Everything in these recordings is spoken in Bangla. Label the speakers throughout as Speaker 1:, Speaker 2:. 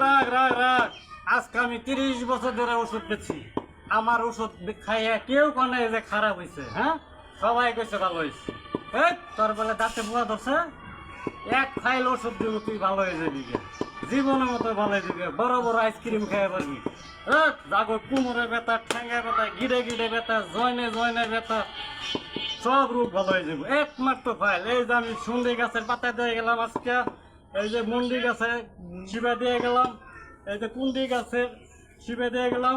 Speaker 1: রাগ রাগ রাগ আজকে আমি 30 বছর ধরে ওষুধ পেয়েছি। আমার ওষুধ খাইয়া কেউ কানে যে খারাপ হয়েছে, হ্যাঁ সবাই কইছে ভালো হয়েছে। এই তোর বলে দাঁতে পোয়া ধরছে, এক ফাইল ওষুধ দিব তুই ভালো হয়ে যাবি, জীবনের মতো ভালো হয়ে যাবি, বড় বড় আইসক্রিম খাইয়া পারবি। জাগো কোমরে ব্যথা, ঠ্যাঙ্গা ব্যথা, গিরে গিরে ব্যথা, জয়নে জয়নে ব্যথা, সব রোগ ভালো হয়ে যাবে একমাত্র ফাইল। এই যে আমি সুন্দরী গাছের পাতা দিয়ে গেলাম আজকে, এই যে মন্দির গাছে শিবা দিয়ে গেলাম, এই যে কুন্দি গাছের শিবে দিয়ে গেলাম।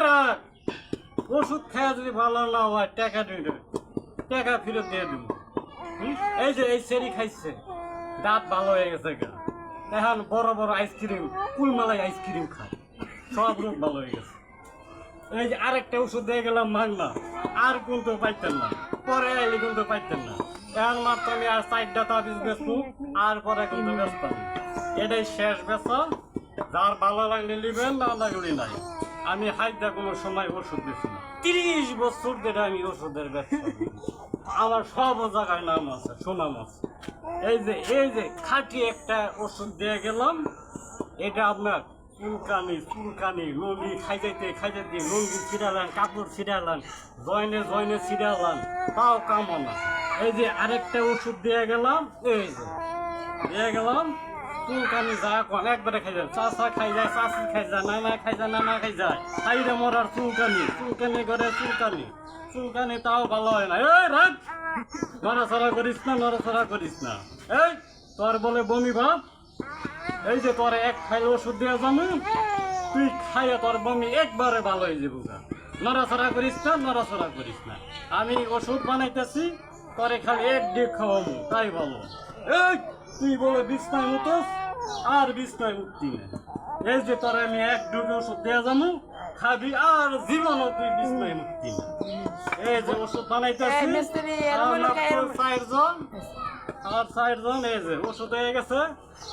Speaker 1: রাখ ওষুধ খেয়ে যদি ভালো না হয় টাকা দিয়ে দেবে, টাকা ফেরত দিয়ে দেবো। এই যে এই সেরি খাইছে, দাঁত ভালো হয়ে গেছে গা, এখন বড় বড় আইসক্রিম, কুলমালাই আইসক্রিম খায়, সব রোগ ভালো হয়ে গেছে। এই যে আরেকটা ওষুধ দিয়ে গেলাম মাগনা, আর কিন্তু পাইতেন না, পরে আইলে কিন্তু পাইতেন না। এখন মাত্র আমি আর 4টা তাবিজ বেচবো, আর পরে কিন্তু ব্যস্ত না। এটাই শেষ বেচা, যার ভালো লাগলে নিবেন, না লাগলে নাই। আমি হাইদা কোনো সময় ওষুধ বেছি না, 30 বছর ধরে আমি ওষুধের ব্যবসা করি। আমার সব জায়গায় নাম আছে, সুনাম আছে। এই যে খাঁটি একটা ওষুধ দিয়ে গেলাম, এটা আপনার চুলকানি লুঙ্গি খাইতে লুঙ্গি ছিড়ালান, কাপড় ছিড়ালান, জয়নে জয়নে ছিড়ালান, তাও কামনা। এই যে আরেকটা ওষুধ দিয়ে গেলাম, এই যে দিয়ে গেলাম, চুলকানি যা কোন একবারে খাই যায়, চাষা খাই যায়, চাষি খাই যায়, নানা খাই যায়, নানা খাই যায়, খাইরে মরার চুলকানি করে চুলকানি তাও ভালো হয় না। এই রাখ, নড়াচড়া করিস না। এই তোর বলে বমি ভাব, এই যে তোর এক ফাইল ওষুধ দেওয়া যাবো, তুই খাইয়া তোর বমি একবারে ভালো হয়ে যাবো। নড়াচড়া করিস না। আমি ওষুধ বানাইতেছি, তোরে খালি 1 ডিগ খাওয়াবো, তাই ভালো। এই তুই বলে বিছনায় উঠোস, আর বিছনায় উঠতি না। এই যে তোর আমি 1 ডিগ ওষুধ দেওয়া যাবো, খাবি, আর জীবনও তুই বিছনায় উঠতি না। এই যে ওষুধ বানাইতেছি, আর 4 জন, এই যে ওষুধ হয়ে গেছে।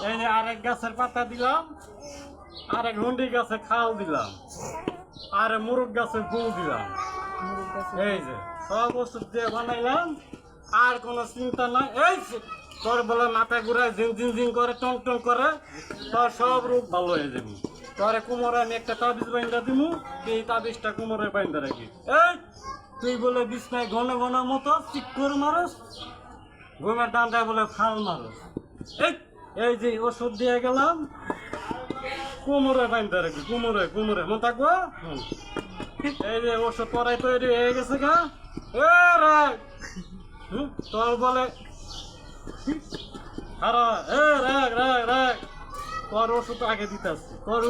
Speaker 1: এই যে আরেক গাছের পাতা দিলাম, আরেক হুন্ডি গাছে খাল দিলাম, আর মুরগ গাছে গুল দিলাম। এই যে সব ওষুধ দিয়ে বানাইলাম, আর কোনো চিন্তা নাই। এই তোর বলে মাথা ঘুরায় জিন করে, টন করে, তোর সব রোগ ভালো হয়ে যাবে। তোরে কোমরে আমি একটা তাবিজ বাইন্দা দিব, এই তাবিজটা কোমরে বাইন্দা রাখি। এই তুই বলে বিছনায় ঘন মতো চিক্কর মারস, ঘুমের ডান্ডায় বলে ফাল মারস। এই যে ওষুধ দিয়ে গেলাম, কোমরে বাইন্দা রাখি, কোমরে মন থাকবো। এই যে ওষুধ পরাই তৈরি হয়ে গেছে গা। তোর বলে রাগ, তোর ওষুধ আগে দিতে আসছে।